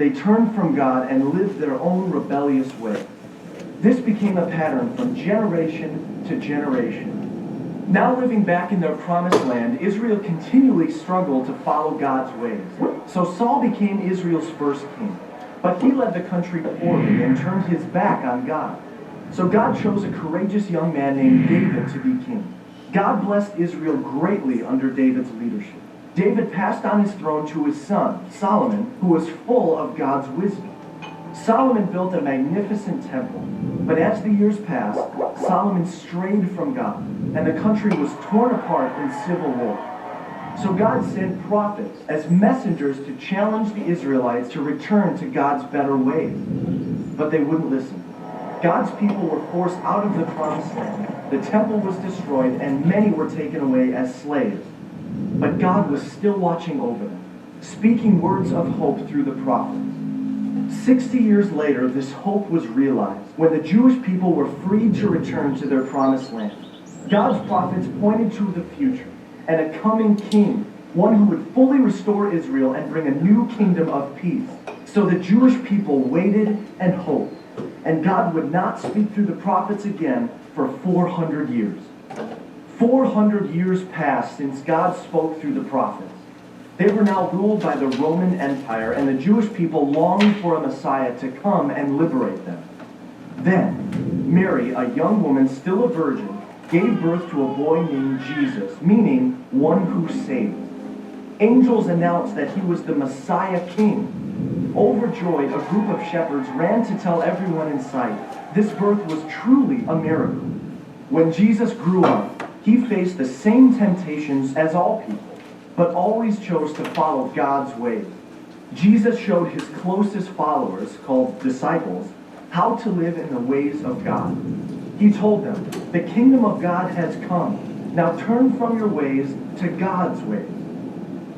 they turned from God and lived their own rebellious way. This became a pattern from generation to generation. Now living back in their promised land, Israel continually struggled to follow God's ways. So Saul became Israel's first king. But he led the country poorly and turned his back on God. So God chose a courageous young man named David to be king. God blessed Israel greatly under David's leadership. David passed on his throne to his son, Solomon, who was full of God's wisdom. Solomon built a magnificent temple, but as the years passed, Solomon strayed from God, and the country was torn apart in civil war. So God sent prophets as messengers to challenge the Israelites to return to God's better ways. But they wouldn't listen. God's people were forced out of the promised land, the temple was destroyed, and many were taken away as slaves. But God was still watching over them, speaking words of hope through the prophets. 60 years later, this hope was realized when the Jewish people were freed to return to their promised land. God's prophets pointed to the future and a coming king, one who would fully restore Israel and bring a new kingdom of peace. So the Jewish people waited and hoped, and God would not speak through the prophets again for 400 years. 400 years passed since God spoke through the prophets. They were now ruled by the Roman Empire, and the Jewish people longed for a Messiah to come and liberate them. Then, Mary, a young woman still a virgin, gave birth to a boy named Jesus, meaning one who saves. Angels announced that he was the Messiah King. Overjoyed, a group of shepherds ran to tell everyone in sight this birth was truly a miracle. When Jesus grew up, he faced the same temptations as all people, but always chose to follow God's ways. Jesus showed his closest followers, called disciples, how to live in the ways of God. He told them, "The kingdom of God has come. Now turn from your ways to God's ways."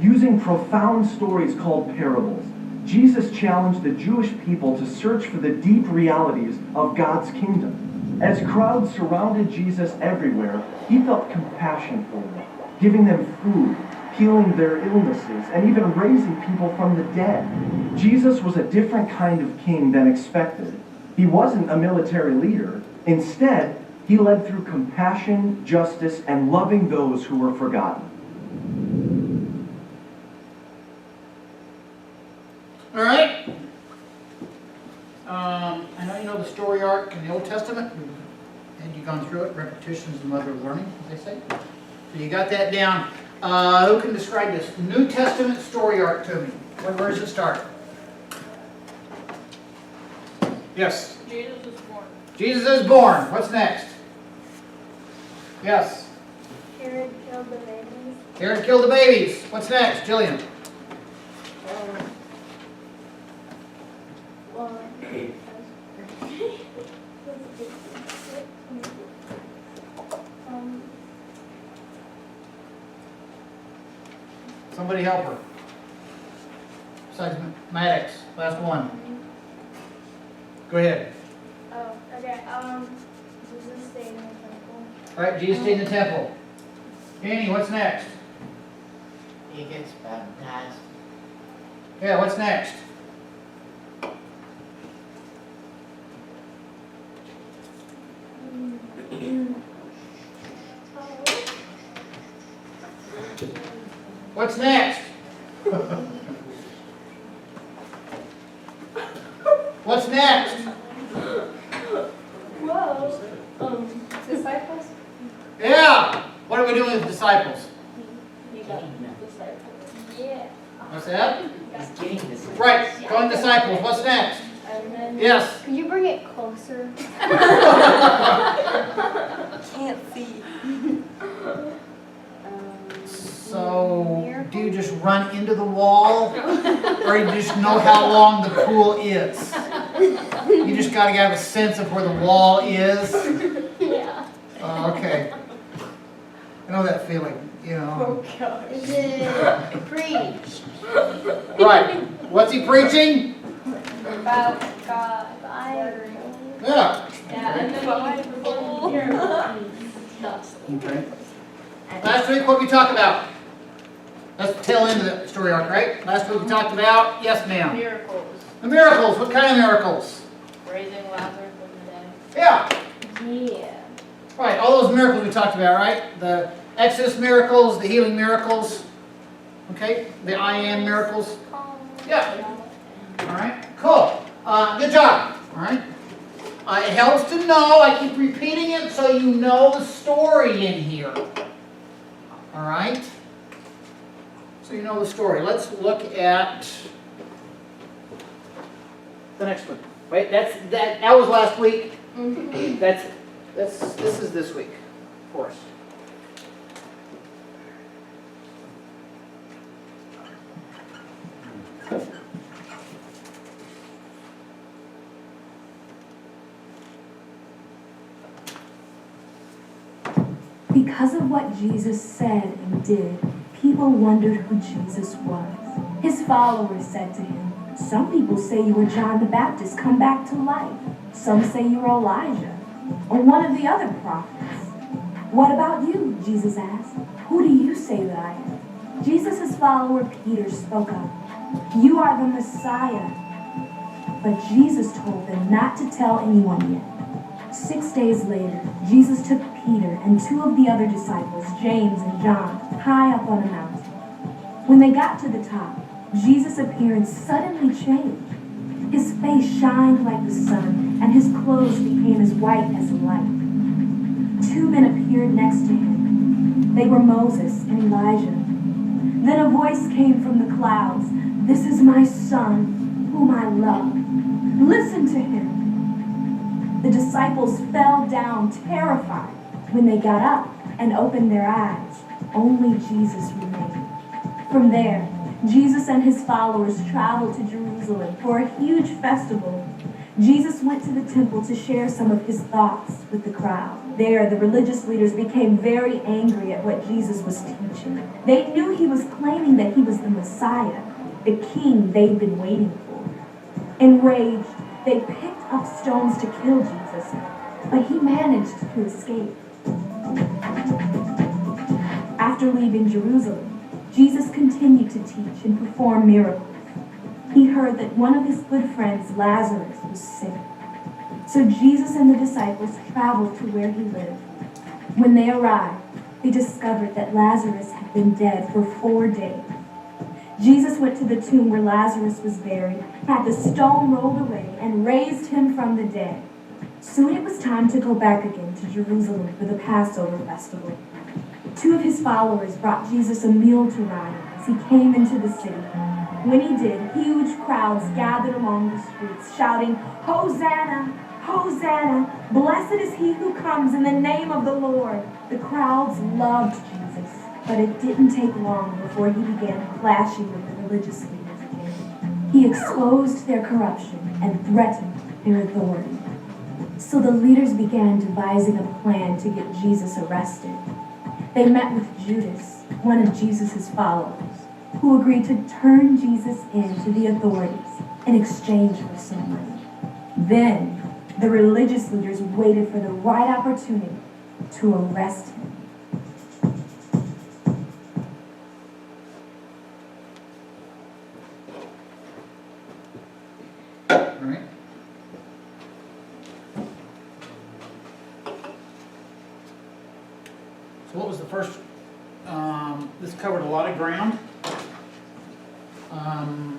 Using profound stories called parables, Jesus challenged the Jewish people to search for the deep realities of God's kingdom. As crowds surrounded Jesus everywhere, he felt compassion for them, giving them food, healing their illnesses, and even raising people from the dead. Jesus was a different kind of king than expected. He wasn't a military leader. Instead, he led through compassion, justice, and loving those who were forgotten. All right. I know you know the story arc in the Old Testament, and you've gone through it. Repetition is the mother of learning, as they say. So you got that down. Who can describe this New Testament story arc to me? Where does it start? Yes. Jesus is born. Jesus is born. What's next? Yes. Herod killed the babies. Herod killed the babies. What's next, Jillian? Somebody help her. Besides Maddox, last one. Go ahead. Oh, okay. Jesus stayed in the temple. All right, Jesus stayed in the temple. Annie, what's next? He gets baptized. Yeah, what's next? What's next? What's next? Whoa. Disciples? Yeah. What are we doing with disciples? You got disciples. Yeah. What's that? He's getting this. Right. Going disciples. What's next? And then. Yes. Could you bring it closer? Can't see. So, do you just run into the wall? Or you just know how long the pool is? You just got to have a sense of where the wall is? Yeah. Okay. I know that feeling, you know. Oh gosh. Is it preach? Right. What's he preaching? About God. Yeah. Yeah, and then Okay. Last week, what did we talk about? That's the tail end of the story arc, right? Last week we talked about, yes ma'am. Miracles. The miracles, what kind of miracles? Raising Lazarus from the dead. Yeah, Yeah. right, all those miracles we talked about, right? The Exodus miracles, the healing miracles, okay? The I am miracles. Yeah. All right, cool. Good job, all right? It helps to know, I keep repeating it so you know the story in here. All right? So you know the story. Let's look at the next one. Wait, that was last week. This is this week for us. Because of what Jesus said and did, people wondered who Jesus was. His followers said to him, "Some people say you are John the Baptist come back to life. Some say you are Elijah, or one of the other prophets." "What about you?" Jesus asked. "Who do you say that I am?" Jesus' follower Peter spoke up. "You are the Messiah." But Jesus told them not to tell anyone yet. 6 days later, Jesus took Peter and two of the other disciples, James and John, high up on a mountain. When they got to the top, Jesus' appearance suddenly changed. His face shined like the sun, and his clothes became as white as light. Two men appeared next to him. They were Moses and Elijah. Then a voice came from the clouds, "This is my son, whom I love. Listen to him." The disciples fell down terrified. When they got up and opened their eyes, only Jesus remained. From there, Jesus and his followers traveled to Jerusalem for a huge festival. Jesus went to the temple to share some of his thoughts with the crowd. There, the religious leaders became very angry at what Jesus was teaching. They knew he was claiming that he was the Messiah, the king they'd been waiting for. Enraged, they picked up stones to kill Jesus, but he managed to escape. After leaving Jerusalem, Jesus continued to teach and perform miracles. He heard that one of his good friends, Lazarus, was sick. So Jesus and the disciples traveled to where he lived. When they arrived, they discovered that Lazarus had been dead for 4 days. Jesus went to the tomb where Lazarus was buried, had the stone rolled away, and raised him from the dead. Soon it was time to go back again to Jerusalem for the Passover festival. Two of his followers brought Jesus a meal to ride as he came into the city. When he did, huge crowds gathered along the streets, shouting, "Hosanna! Hosanna! Blessed is he who comes in the name of the Lord." The crowds loved Jesus, but it didn't take long before he began clashing with the religious leaders again. He exposed their corruption and threatened their authority. So the leaders began devising a plan to get Jesus arrested. They met with Judas, one of Jesus' followers, who agreed to turn Jesus in to the authorities in exchange for some money. Then, the religious leaders waited for the right opportunity to arrest him. All right. So what was the first, this covered a lot of ground.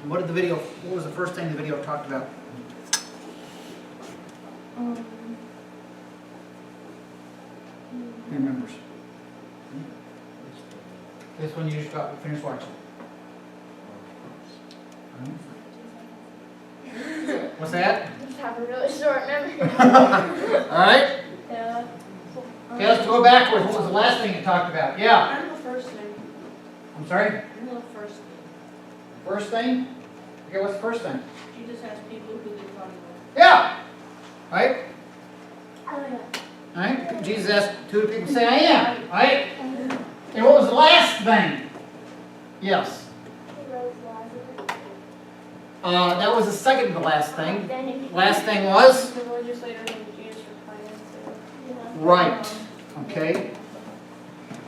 What was the first thing the video talked about? Who remembers? This one you just finished watching. What's that? Just have a really short memory. Alright, Yeah. okay, let's go backwards. What was the last thing you talked about? Yeah, I know the first thing. I'm sorry? I know the first thing. First thing? Okay, what's the first thing? Jesus has people who they thought he was. Yeah! Right? Oh, yeah. Alright, Jesus asked two people to say, "I am." Right? And what was the last thing? Yes. He rose Lazarus. That was the second to the last thing. Then he- Last thing was? The religious leaders and Jesus were fighting, so. Right. Okay.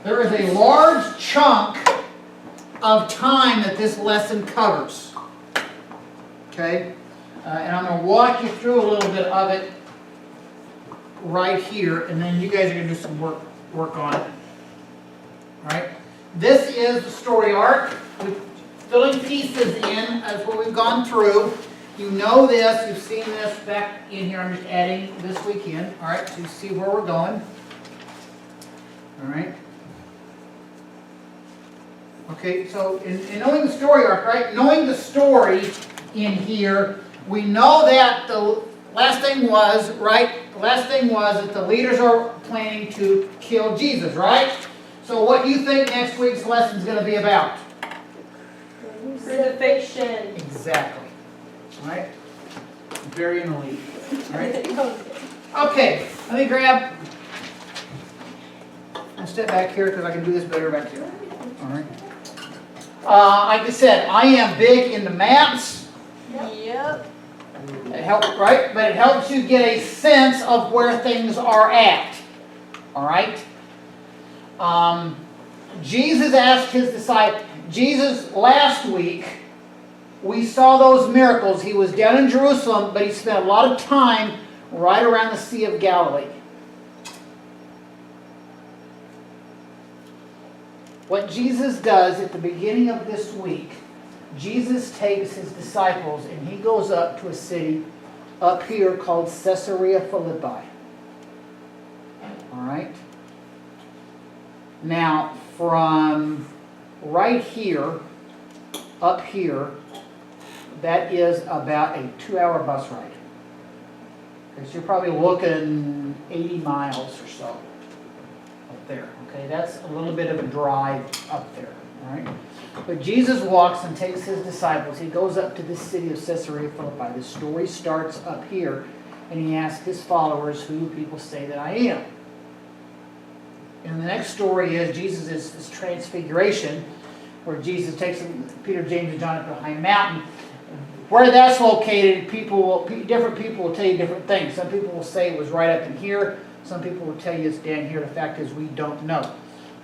There is a large chunk of time that this lesson covers. Okay? And I'm going to walk you through a little bit of it right here, and then you guys are going to do some work on it. Alright? This is the story arc. We're filling pieces in as what we've gone through. You know this, you've seen this back in here. I'm just adding this weekend. Alright, so you see where we're going. Alright? Okay, so in knowing the story arc, right? Knowing the story in here, we know that the last thing was, right? The last thing was that the leaders are planning to kill Jesus, right? So what do you think next week's lesson is going to be about? Crucifixion. Exactly. All right? Very in the lead. All right? Okay, let me grab. I'll step back here because I can do this better back here. All right. Like I said, I am big into maps. Yep. It helps, right? But it helps you get a sense of where things are at. All right? Jesus asked his disciples, Jesus, last week, we saw those miracles. He was down in Jerusalem, but he spent a lot of time right around the Sea of Galilee. What Jesus does at the beginning of this week, Jesus takes his disciples and he goes up to a city up here called Caesarea Philippi. Alright? Now, from right here, up here, that is about a 2-hour bus ride. Okay, so you're probably looking 80 miles or so up there. Okay, that's a little bit of a drive up there. Alright? But Jesus walks and takes his disciples. He goes up to this city of Caesarea Philippi. The story starts up here, and he asks his followers, who do people say that I am? And the next story is Jesus' this transfiguration, where Jesus takes them, Peter, James, and John up to a high mountain. Where that's located, different people will tell you different things. Some people will say it was right up in here. Some people will tell you it's down here. The fact is, we don't know.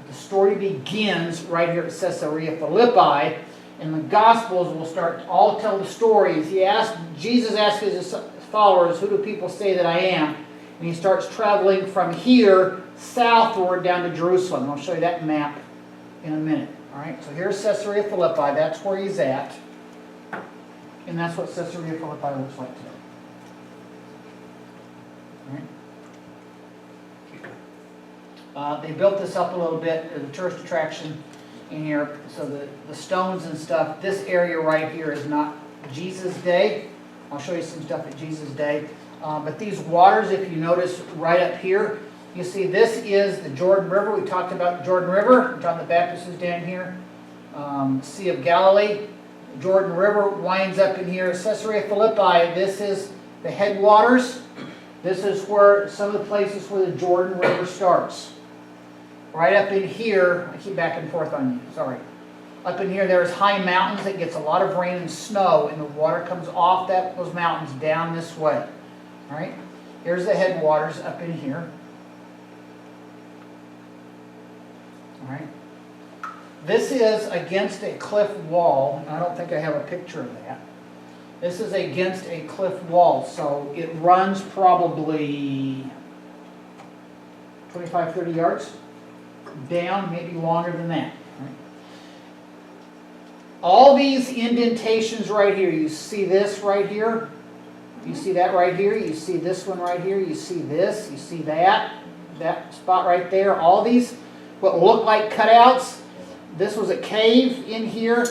The story begins right here at Caesarea Philippi, and the Gospels will start all tell the stories. Jesus asked his followers, who do people say that I am? And he starts traveling from here southward down to Jerusalem. I'll show you that map in a minute. All right, so here's Caesarea Philippi. That's where he's at. And that's what Caesarea Philippi looks like today. All right. They built this up a little bit as a tourist attraction in here. So the stones and stuff, this area right here is not Jesus' day. I'll show you some stuff at Jesus' day. But these waters, if you notice right up here, you see this is the Jordan River. We talked about the Jordan River. John the Baptist is down here. Sea of Galilee. Jordan River winds up in here. Caesarea Philippi, this is the headwaters. This is where some of the places where the Jordan River starts. Right up in here, I keep back and forth on you, sorry. Up in here there's high mountains that gets a lot of rain and snow, and the water comes off those mountains down this way. All right? Here's the headwaters up in here. All right? This is against a cliff wall. I don't think I have a picture of that. This is against a cliff wall, so it runs probably 25, 30 yards down, maybe longer than that. Right? All these indentations right here, you see this right here, you see that right here, you see this one right here, you see this, you see that spot right there, all these, what look like cutouts. This was a cave in here.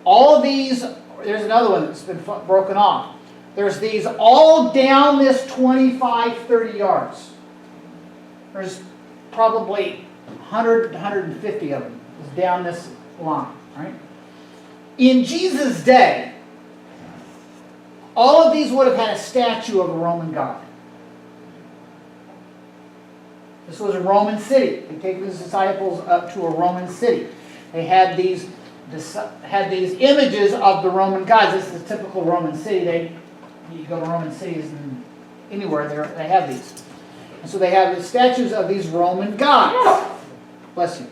All of these, there's another one that's been broken off. There's these all down this 25, 30 yards. There's probably 100, 150 of them down this line. Right? In Jesus' day, all of these would have had a statue of a Roman god. This was a Roman city. He took his disciples up to a Roman city. They had these images of the Roman gods. This is a typical Roman city. You go to Roman cities and anywhere they have these. And so they have the statues of these Roman gods. Bless you.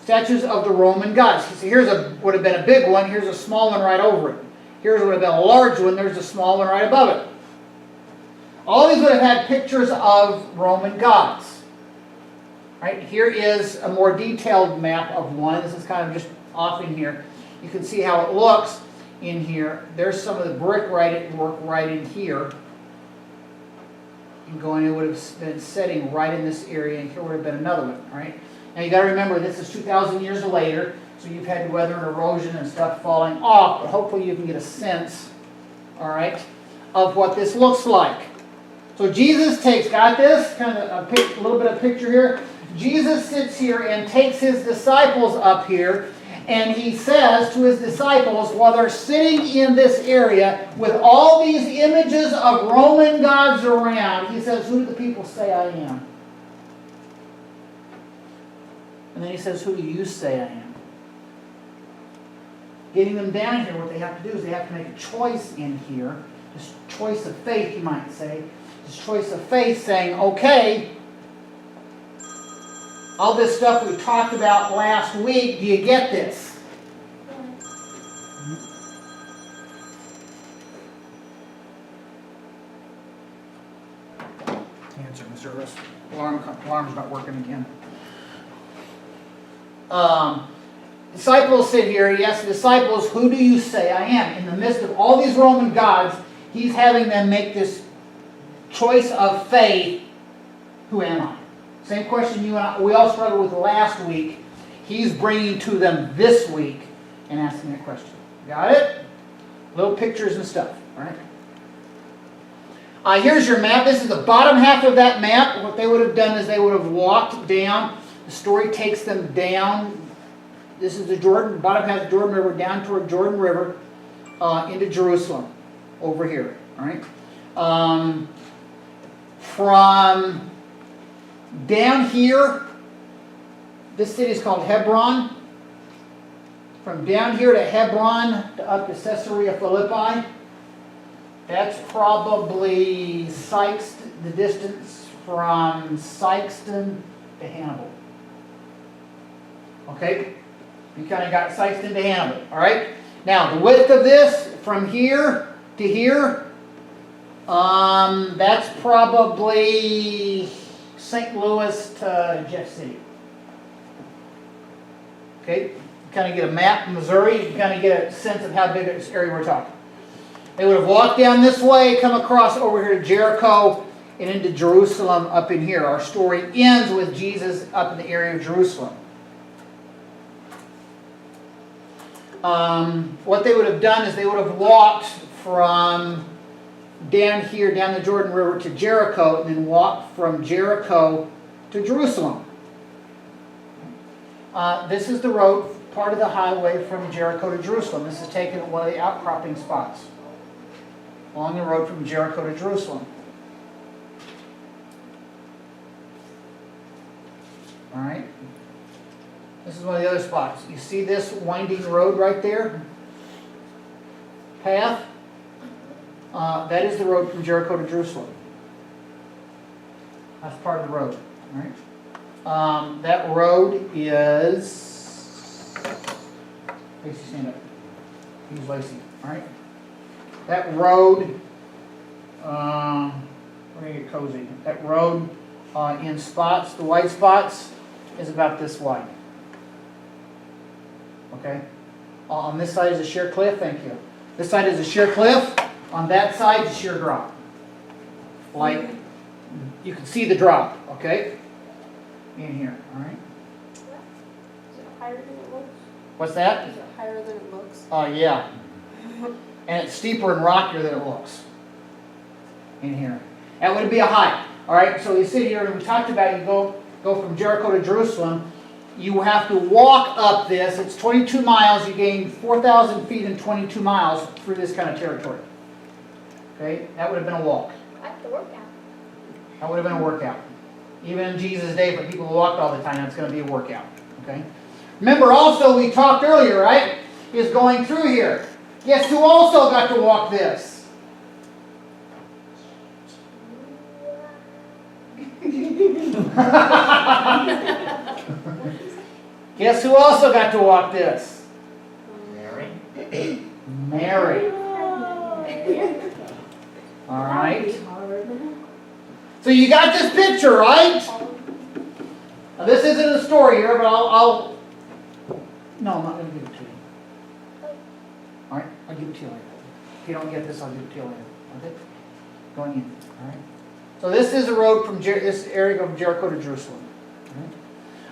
Statues of the Roman gods. So here's would have been a big one. Here's a small one right over it. Here's would have been a large one. There's a small one right above it. All these would have had pictures of Roman gods. Right? Here is a more detailed map of one. This is kind of just off in here. You can see how it looks in here. There's some of the brick work right in here. And going, it would have been setting right in this area, and here would have been another one, right? Now you got to remember, this is 2,000 years later, so you've had weather and erosion and stuff falling off, but hopefully you can get a sense, all right, of what this looks like. So Jesus got this, kind of a little bit of picture here. Jesus sits here and takes his disciples up here, and he says to his disciples, while they're sitting in this area with all these images of Roman gods around, he says, "Who do the people say I am?" And then he says, "Who do you say I am?" Getting them down here, what they have to do is they have to make a choice in here. This choice of faith, you might say. This choice of faith saying, okay, all this stuff we talked about last week, do you get this? Answer, Mr. Lewis. Alarm's not working again. Disciples sit here. He asks the disciples, "Who do you say I am?" In the midst of all these Roman gods, he's having them make this choice of faith. Who am I? Same question we all struggled with last week. He's bringing to them this week and asking that question. Got it? Little pictures and stuff. All right. Here's your map. This is the bottom half of that map. What they would have done is they would have walked down. The story takes them down. This is the Jordan, bottom half of the Jordan River, down toward Jordan River, into Jerusalem, over here. All right. From down here, this city is called Hebron. From down here to Hebron, up to Caesarea Philippi, that's probably the distance from Sykeston to Hannibal. Okay? You kind of got Sykeston to Hannibal. All right? Now, the width of this, from here to here, that's probably St. Louis to Jeff City. Okay? You kind of get a map of Missouri, you kind of get a sense of how big this area we're talking. They would have walked down this way, come across over here to Jericho, and into Jerusalem up in here. Our story ends with Jesus up in the area of Jerusalem. What they would have done is they would have walked from down here, down the Jordan River to Jericho, and then walked from Jericho to Jerusalem. This is the road, part of the highway from Jericho to Jerusalem. This is taken at one of the outcropping spots along the road from Jericho to Jerusalem. All right. This is one of the other spots. You see this winding road right there? Path? That is the road from Jericho to Jerusalem. That's part of the road. All right. That road is... Lacey, stand up. He's Lacey. All right. That road... we're going to get cozy. That road in spots, the white spots, is about this wide. Okay? On this side is a sheer cliff. Thank you. This side is a sheer cliff. On that side is a sheer drop. Like, you can see the drop. Okay? In here. All right? Is it higher than it looks? What's that? Is it higher than it looks? Yeah. And it's steeper and rockier than it looks. In here. That would be a hike. All right? So you sit here and we talked about you go from Jericho to Jerusalem. You have to walk up this. It's 22 miles. You gain 4,000 feet in 22 miles through this kind of territory. Okay? That would have been a walk. That's the workout. That would have been a workout. Even in Jesus' day, for people who walked all the time, that's going to be a workout. Okay? Remember also, we talked earlier, right? Is going through here. Guess who also got to walk this? Guess who also got to walk this? Mary. Mary. All right. So you got this picture, right? Now this isn't a story here, but I'll no, I'm not going to give it to you. All right, I'll give it to you later. If you don't get this, I'll give it to you later. Okay? Going in. All right. So this is a road from this area of Jericho to Jerusalem.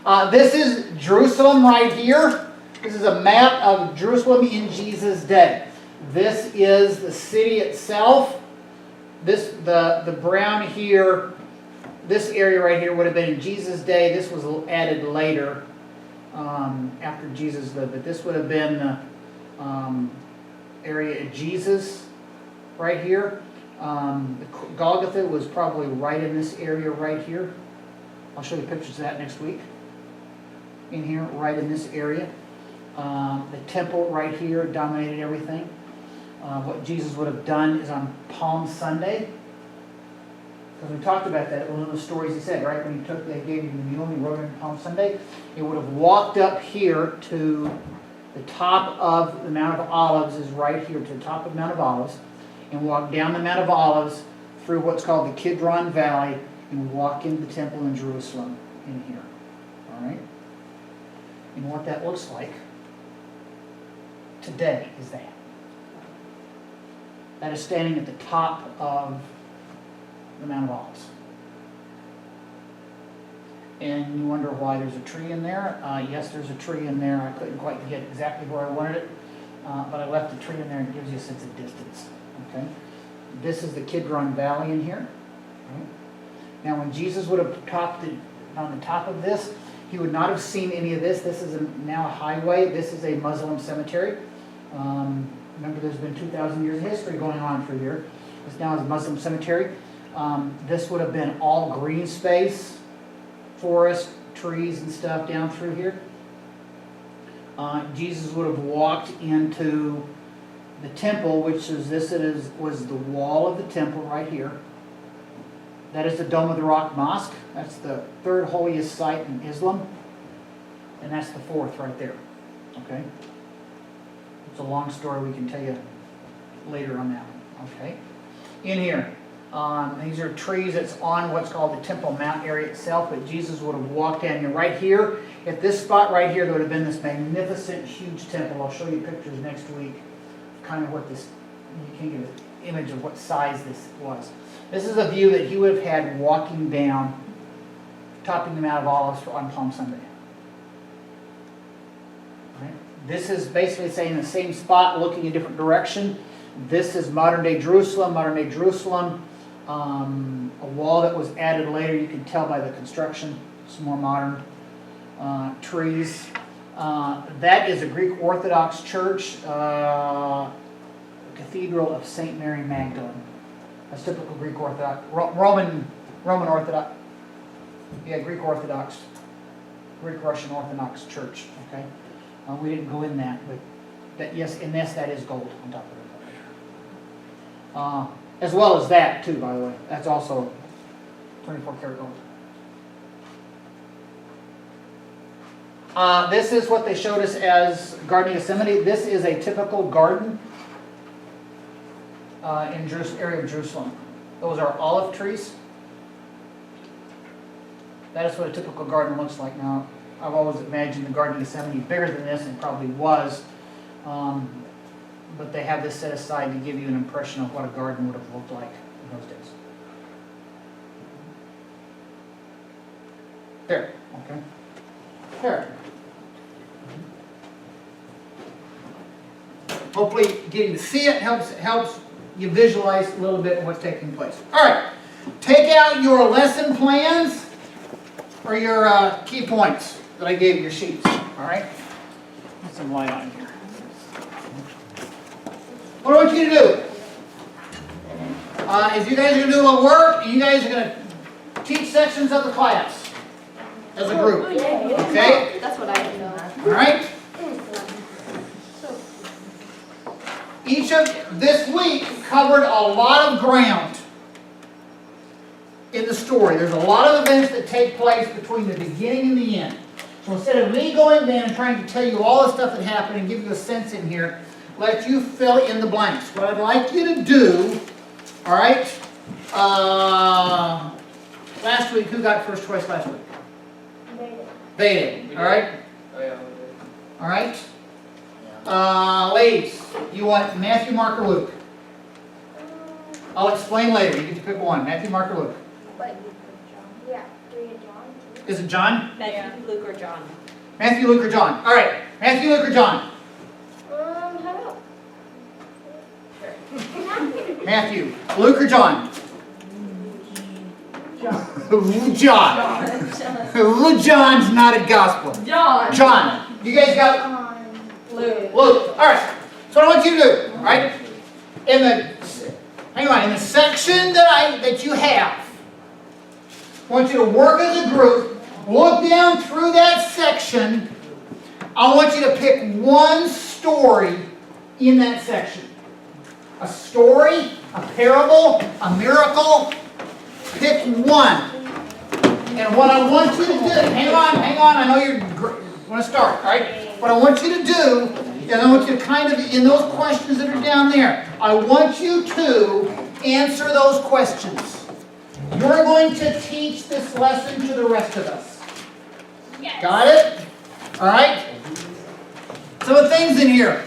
All right. This is Jerusalem right here. This is a map of Jerusalem in Jesus' day. This is the city itself. The brown here, this area right here would have been in Jesus' day. This was added later after Jesus lived. But this would have been the area of Jesus right here. Golgotha was probably right in this area right here. I'll show you pictures of that next week. In here, right in this area. The temple right here dominated everything. What Jesus would have done is on Palm Sunday, because we talked about that in one of the stories he said, right? When they gave him the mule and he rode on Palm Sunday, he would have walked up here to the top of the Mount of Olives, is right here to the top of Mount of Olives, and walk down the Mount of Olives through what's called the Kidron Valley and walk into the temple in Jerusalem in here. All right? And what that looks like today is that. That is standing at the top of the Mount of Olives. And you wonder why there's a tree in there. Yes, there's a tree in there. I couldn't quite get exactly where I wanted it, but I left the tree in there and it gives you a sense of distance. Okay. This is the Kidron Valley in here. Right. Now, when Jesus would have topped it on the top of this, he would not have seen any of this. This is now a highway. This is a Muslim cemetery. Remember, there's been 2,000 years of history going on through here. This now is a Muslim cemetery. This would have been all green space, forest, trees and stuff down through here. Jesus would have walked into the temple, which is was the wall of the temple right here. That is the Dome of the Rock Mosque. That's the third holiest site in Islam. And that's the fourth right there. Okay? It's a long story we can tell you later on that one. Okay? In here, these are trees that's on what's called the Temple Mount area itself, but Jesus would have walked down here. Right here, at this spot right here, there would have been this magnificent, huge temple. I'll show you pictures next week, kind of what this, you can get an image of what size this was. This is a view that he would have had walking down, topping the Mount of Olives on Palm Sunday. Right? This is basically saying the same spot, looking a different direction. This is modern day Jerusalem. Modern day Jerusalem, a wall that was added later. You can tell by the construction. It's more modern. Trees. That is a Greek Orthodox church, Cathedral of St. Mary Magdalene. That's typical Greek Orthodox, Roman Orthodox. Yeah, Greek Orthodox, Greek Russian Orthodox Church. Okay, we didn't go in that, but that, yes, in this that is gold on top of it. As well as that too, by the way. That's also 24 karat gold. This is what they showed us as Garden of Gethsemane. This is a typical garden in area of Jerusalem. Those are olive trees. That is what a typical garden looks like. Now, I've always imagined the Garden of Gethsemane bigger than this, and probably was. But they have this set aside to give you an impression of what a garden would have looked like in those days. There, okay. There. Hopefully getting to see it helps you visualize a little bit of what's taking place. All right, take out your lesson plans or your key points that I gave you, your sheets. All right, put some light on here. What I want you to do is you guys are going to do a work, and you guys are going to teach sections of the class as a group. Okay? That's what I do know. All right? Each of this week covered a lot of ground in the story. There's a lot of events that take place between the beginning and the end. So instead of me going in and trying to tell you all the stuff that happened and give you a sense in here, let you fill in the blanks. What I'd like you to do, all right, last week, who got first choice last week? They did, all right? All right? Ladies, you want Matthew, Mark, or Luke? I'll explain later. You get to pick one. Matthew, Mark, or Luke? Yeah, three and John. Is it John? Matthew, Luke, or John? Matthew, Luke, or John? All right. Matthew, Luke, or John? How about? Matthew, Luke, or John? John. John's not a gospel. John. John. You guys got Luke. Luke. All right. So what I want you to do, all right? In the section that you have, I want you to work as a group. Look down through that section. I want you to pick one story in that section. A story, a parable, a miracle. Pick one. And what I want you to do, hang on, I know you're want to start, all right? What I want you to do is I want you to kind of, in those questions that are down there, I want you to answer those questions. You're going to teach this lesson to the rest of us. Yes. Got it? All right? Some things in here.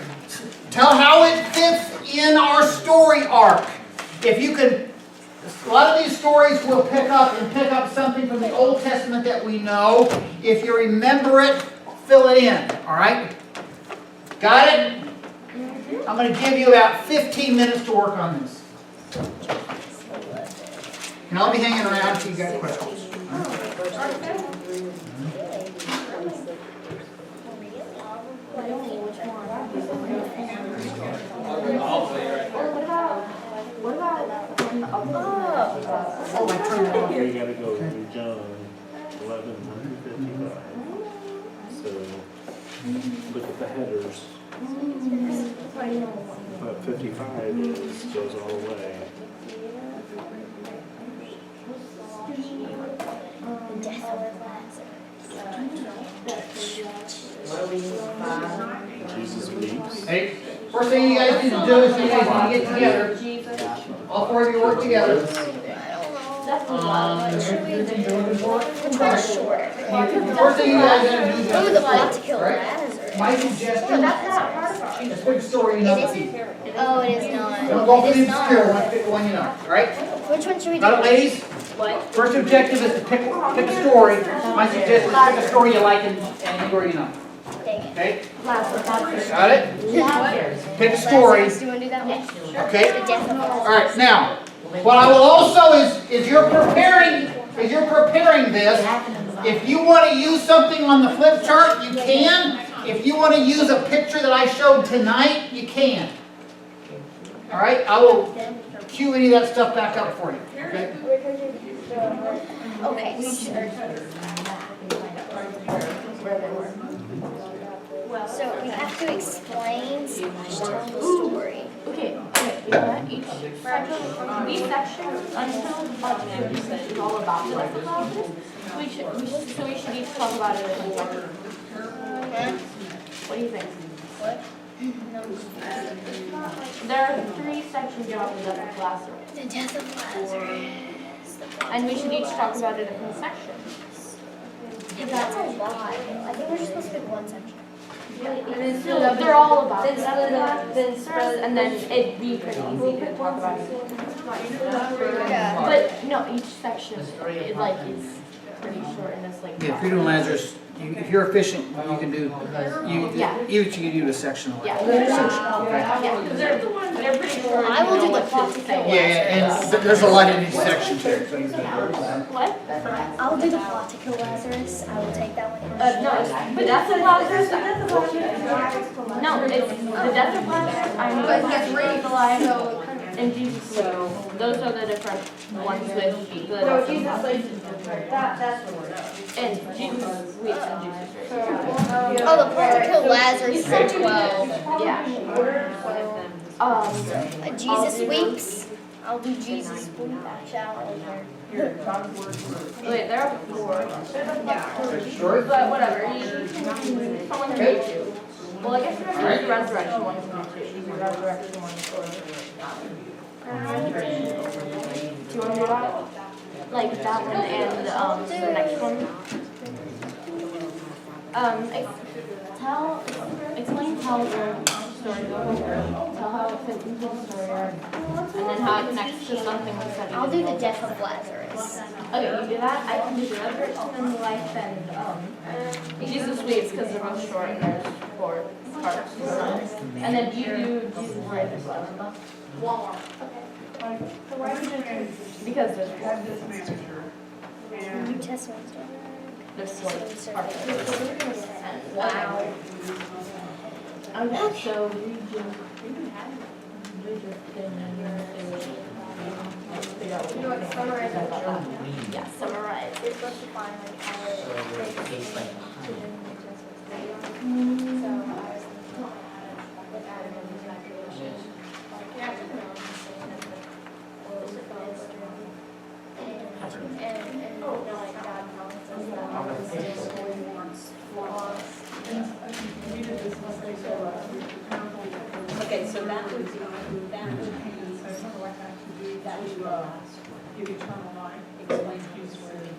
Tell how it fits in our story arc. If you could, a lot of these stories will pick up something from the Old Testament that we know. If you remember it, fill it in. All right? Got it? I'm going to give you about 15 minutes to work on this. And I'll be hanging around if you got questions. You gotta go to John 11:55. So look at the headers. But 55 goes all the way. Jesus weeps. Hey, first thing you guys need to do is you guys need to get together. All four of you work together. Should we do the shorter? First thing you guys got to do is Oh, the plot to kill right? Lazarus. My suggestion. It's a big story, you know. Oh, it is not. Don't go for It the is obscure not. one. Pick the one you know. All right? Which one should we do? Got it, ladies? What? First objective is to pick a story. My suggestion is pick a story you like and story you know. Dang it. Okay? Lazarus. Got it? Pick a story. Lazarus, do you want to do that one? Okay? The death of Lazarus. All right. Now, what I will also is you're preparing this. If you want to use something on the flip chart, you can. If you want to use a picture that I showed tonight, you can. All right? I will cue any of that stuff back up for you. Okay? Okay, so we have to explain / tell the story. Okay, you know what? Each section, these sections until budget is all about the different classes. We should each talk about it in order. What do you think? What? There are 3 sections about the death of Lazarus, The death of Lazarus. and we should each talk about a different section. That's a lot. I think we're just supposed to pick one section. So they're all about the death of Lazarus, and then it'd be pretty easy to talk about it. Yeah. But no, each section is pretty short, and it's like. Yeah, if you're doing Lazarus, if you're efficient, you can do. Yeah. You can do the section. Yeah. Section. Okay. Yeah, because they're pretty short. I will do the plot to kill Yeah, and there's a lot in each section too. So you can. What? I'll do the plot to kill Lazarus. I will take that one. No, but that's a Lazarus. No, it's the death of Lazarus. I'm alive. And Jesus. So those are the different ones with the. No, Jesus lives. That's the word. And Jesus weeps and Jesus. Oh, the plot to kill Lazarus is at 12. Yeah. Jesus weeps. I'll do Jesus shout over. Wait, there are 4. Story? But whatever, someone can do 2. Well, I guess we're gonna do the resurrection one and 2. The resurrection one or. Do you want to do that? Like that one and the next one? Explain how the story goes. Tell how it fits into the story arc. And then how it connects to something we said. I'll do the death of Lazarus. Okay, you do that. I can do the resurrection and the life and Jesus weeps because they're both short and there's 4 parts. And then you do Jesus life as well. One more. Okay. So why did you do? Because there's 4. New Testament story. There's 4 parts. Wow. Okay, so we just summarize about that. Yeah, summarize. You're supposed to find like how it fits to the New Testament story. So I was with Adam and his creation. Yeah, and like God promises that all of this for us. Okay, so that would be, give eternal life. explain who's worthy.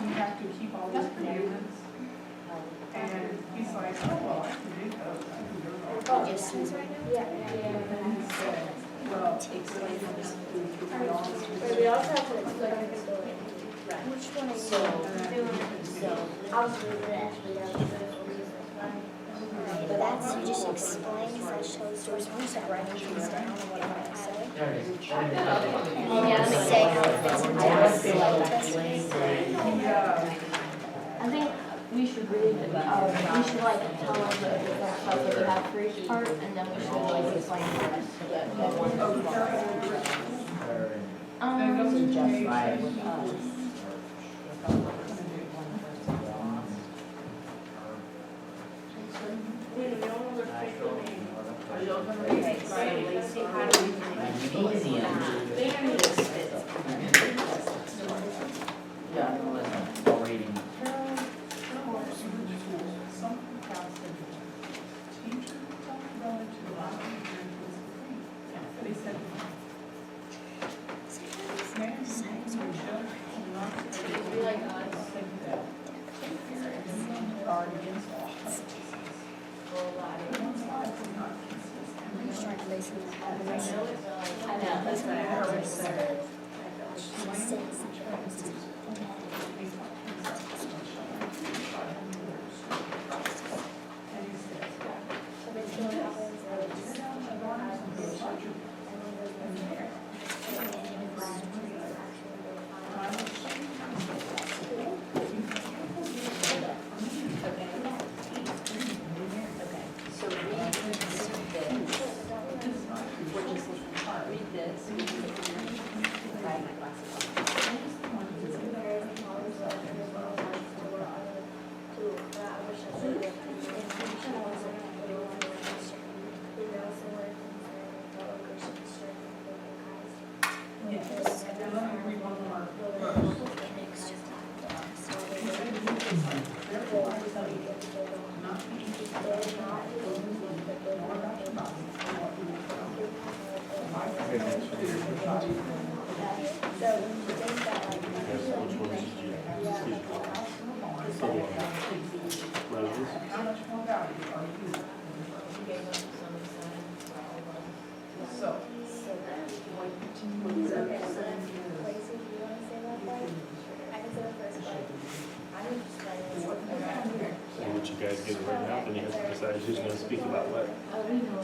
You have to keep all these commandments. And he's like, oh, well, I can do those. I can do those. Distance right now? Yeah. Well, Explain who's We also have to explain the story. Which one are you So, I'll do that. But that's, you just explain, because I show the stories, I'm just like writing things down and what I'm going to say. There it is. And then say how it fits into the New Testament. I think we should read, we should like tell them the different stuff that we have for each part, and then we should like explain the rest of it. Just like. Yeah, listen, reading. I'm just trying to listen to that. I know, that's what I heard. What you guys get right now, then you have to decide who's going to speak about what.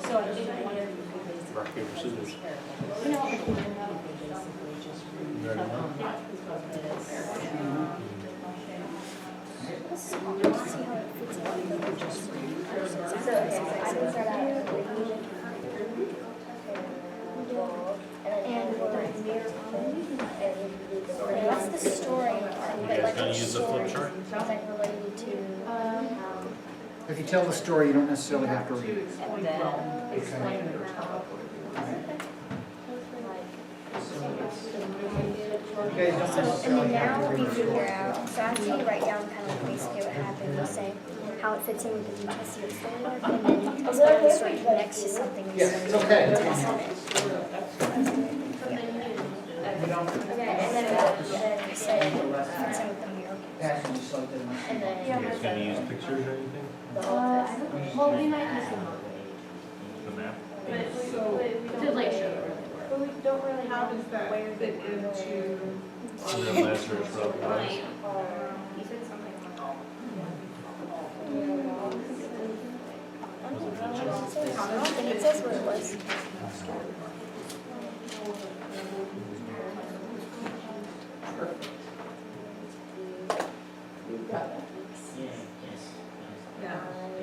so I think one of the Rock, paper, scissors. you know, basically just You already know? See how it fits into the New Testament. So I can start out with and what's the story? You guys going to use the flip chart? Like related to. If you tell the story, you don't necessarily have to read it. and then explain the guys don't So, and necessarily then have now to we read figure it. out, so after you write down kind of like basically what happened, you say how it fits in with the New Testament story arc, and then also how the story connects to something in Yes, the it's okay. New Testament. Okay, and then you say it fits in with the miracle. Passion just like that. And then, You guys gonna use pictures or anything? Well, we might use them, The map? to like show. But we don't really, how does that fit into? The Lazarus broke glass. I don't think it says what it was. We've got it. Yes. Now,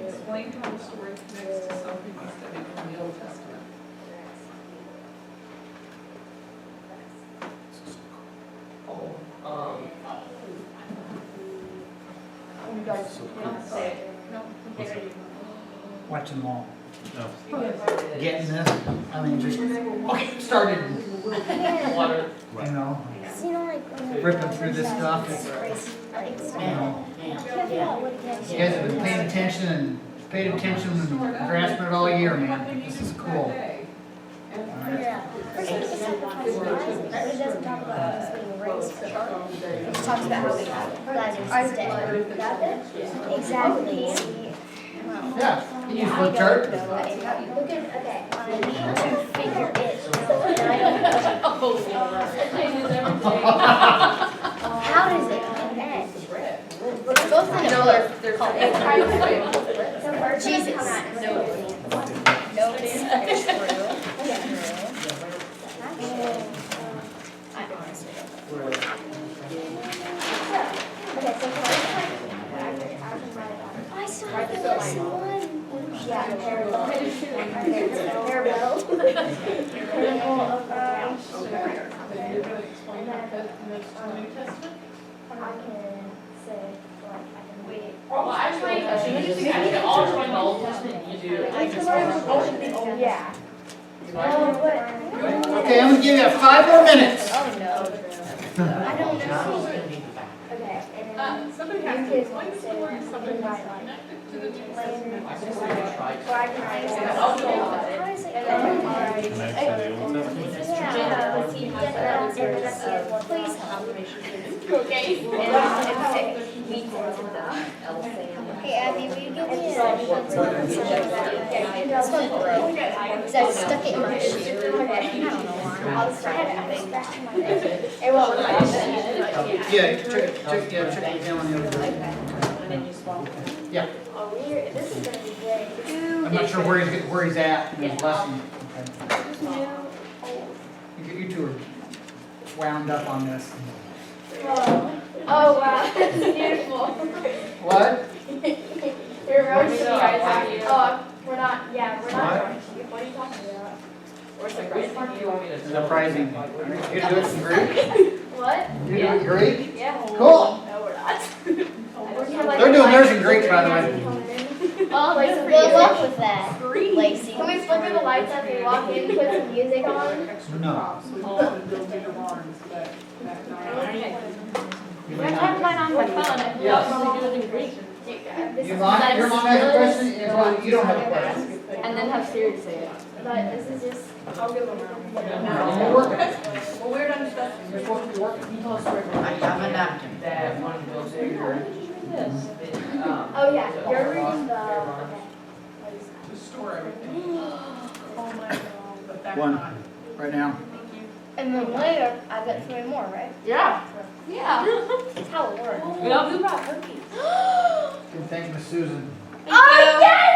explain how the story connects to something you studied from the Old Testament. Watching them all. No. Getting this, I mean, just, okay, started, water, you know, So, you know, like when ripping through this stuff. it's crazy, like, You stuff. know, You have to figure out what it connects you to. guys have been paying attention and grasping it all year, man. This is cool. Yeah. First, I think it's something surprising, but it doesn't talk about Jesus being raised for sure. It just talks about how Lazarus is dead. Got that? Exactly. Yeah, you use flip chart. Look at, okay, I need to figure it out. And I don't How does it connect? We're both in a book called Jesus. Notes. Okay, so I still have the lesson one. Yeah, parallel. Parallel. Parallel of, So you're gonna explain how it connects to the New Testament? I can say, like, I can wait. Well, actually, I should all join the Old Testament, you do. Yeah. Okay, I'm gonna give you 5 more minutes. Oh, no. I don't know. Okay, and then. Somebody has to explain to me where something was connected to the New Testament. Or I can write it. How does it go? Connect to the Old Testament? Please help. Okay. Hey Abby, will you give me a pencil? This one broke. Because I stuck it in my shoe. Okay. I don't know why. I'll just try it. I'm scratching my leg. It won't. Yeah, check it down on the other side. Yeah, Oh, this is gonna be great. I'm not sure where he's at in his lesson. Okay. You two are wound up on this. Oh, wow, that's beautiful. What? You're roasting guys. Oh, we're not, yeah, we're not. What? What are you talking about? Surprising. You do it in Greek? What? You do it in Greek? Yeah. Cool. No, we're not. They're doing theirs in Greek, by the way. Oh, Like, good for good you. luck with that, Lacey. Can we flicker the lights up and walk in, put some music on? No. So you can build bigger barns that night. You I may have not. mine on my phone, and Yes. I'll probably do it in Greek. Your mom has a question? You don't have a question? And then have Siri say it. But this is just, I'll give them You're working. Well, we're done discussing. You're supposed to be working. I have a napkin. That one goes bigger. Oh, yeah, you're reading the, okay. To store everything. Oh my God, but that One. time. Right now. And then later, I got 3 more, right? Yeah. Yeah. That's how it works. We all do that cookies. Thank you, Miss Susan. Oh, yes!